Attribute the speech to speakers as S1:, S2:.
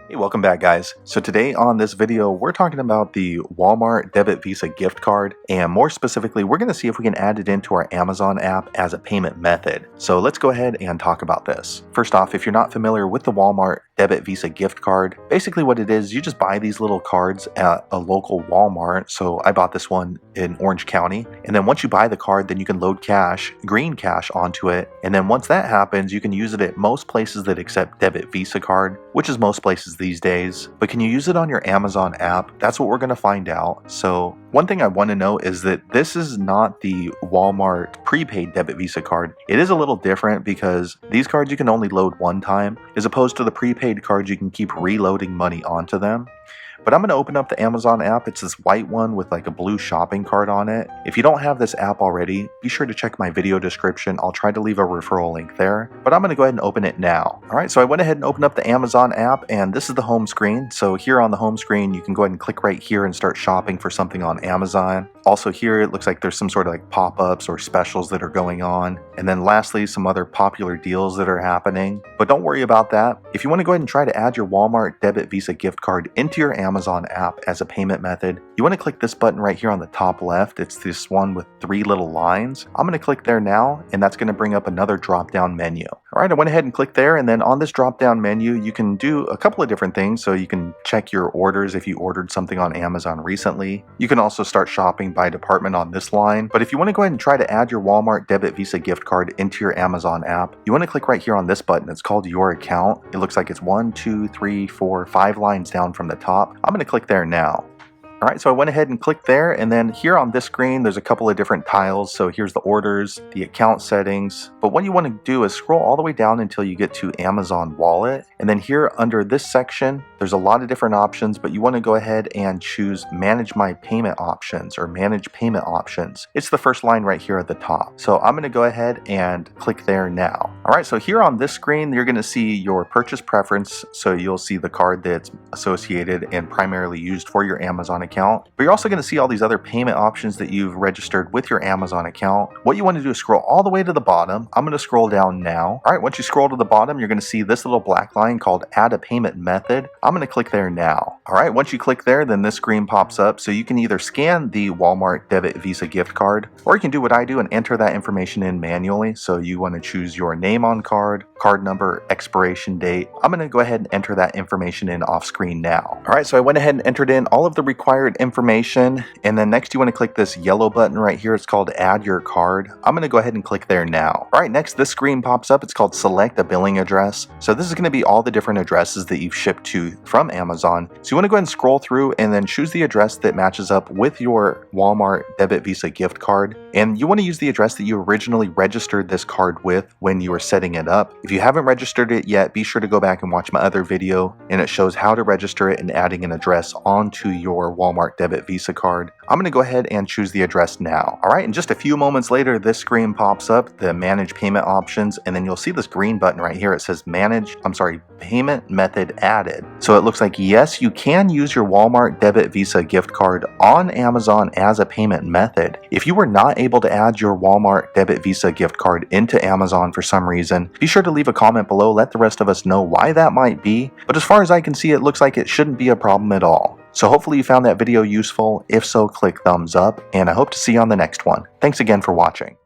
S1: Hey, welcome back guys. So today on this video, we're talking about the Walmart Debit Visa gift card, and more specifically, we're going to see if we can add it into our Amazon app as a payment method. So let's go ahead and talk about this. First off, if you're not familiar with the Walmart Debit Visa gift card, basically what it is, you just buy these little cards at a local Walmart. So I bought this one in Orange County, and then once you buy the card, then you can load cash, green cash onto it, and then once that happens, you can use it at most places that accept Debit Visa card, which is most places these days. But can you use it on your Amazon app? That's what we're going to find out. So one thing I want to know is that this is not the Walmart prepaid Debit Visa card. It is a little different because these cards you can only load one time, as opposed to the prepaid cards you can keep reloading money onto them. But I'm going to open up the Amazon app. It's this white one with like a blue shopping cart on it. If you don't have this app already, be sure to check my video description. I'll try to leave a referral link there, but I'm going to go ahead and open it now. All right, so I went ahead and opened up the Amazon app, and this is the home screen. So here on the home screen, you can go ahead and click right here and start shopping for something on Amazon. Also here, it looks like there's some sort of like pop-ups or specials that are going on. And then lastly, some other popular deals that are happening. But don't worry about that. If you want to go ahead and try to add your Walmart Debit Visa gift card into your Amazon app as a payment method, you want to click this button right here on the top left. It's this one with three little lines. I'm going to click there now, and that's going to bring up another drop-down menu. All right, I went ahead and clicked there, and then on this drop-down menu, you can do a couple of different things. So you can check your orders if you ordered something on Amazon recently. You can also start shopping by department on this line. But if you want to go ahead and try to add your Walmart Debit Visa gift card into your Amazon app, you want to click right here on this button. It's called Your Account. It looks like it's 1, 2, 3, 4, 5 lines down from the top. I'm going to click there now. All right, so I went ahead and clicked there, and then here on this screen, there's a couple of different tiles. So here's the orders, the account settings, but what you want to do is scroll all the way down until you get to Amazon Wallet. And then here under this section, there's a lot of different options, but you want to go ahead and choose Manage My Payment Options or Manage Payment Options. It's the first line right here at the top. So I'm going to go ahead and click there now. All right, so here on this screen, you're going to see your purchase preference. So you'll see the card that's associated and primarily used for your Amazon account, but you're also going to see all these other payment options that you've registered with your Amazon account. What you want to do is scroll all the way to the bottom. I'm going to scroll down now. All right, once you scroll to the bottom, you're going to see this little black line called Add a Payment Method. I'm going to click there now. All right, once you click there, then this screen pops up. So you can either scan the Walmart Debit Visa gift card, or you can do what I do and enter that information in manually. So you want to choose your name on card, card number, expiration date. I'm going to go ahead and enter that information in off screen now. All right, so I went ahead and entered in all of the required information, and then next you want to click this yellow button right here. It's called Add Your Card. I'm going to go ahead and click there now. All right, next this screen pops up. It's called Select a Billing Address. So this is going to be all the different addresses that you've shipped to from Amazon. So you want to go ahead and scroll through and then choose the address that matches up with your Walmart Debit Visa gift card. And you want to use the address that you originally registered this card with when you were setting it up. If you haven't registered it yet, be sure to go back and watch my other video, and it shows how to register it and adding an address onto your Walmart Debit Visa card. I'm going to go ahead and choose the address now. All right, and just a few moments later, this screen pops up, the Manage Payment Options, and then you'll see this green button right here. It says Payment Method Added. So it looks like, yes, you can use your Walmart Debit Visa gift card on Amazon as a payment method. If you were not able to add your Walmart Debit Visa gift card into Amazon for some reason, be sure to leave a comment below. Let the rest of us know why that might be. But as far as I can see, it looks like it shouldn't be a problem at all. So hopefully you found that video useful. If so, click thumbs up, and I hope to see you on the next one. Thanks again for watching.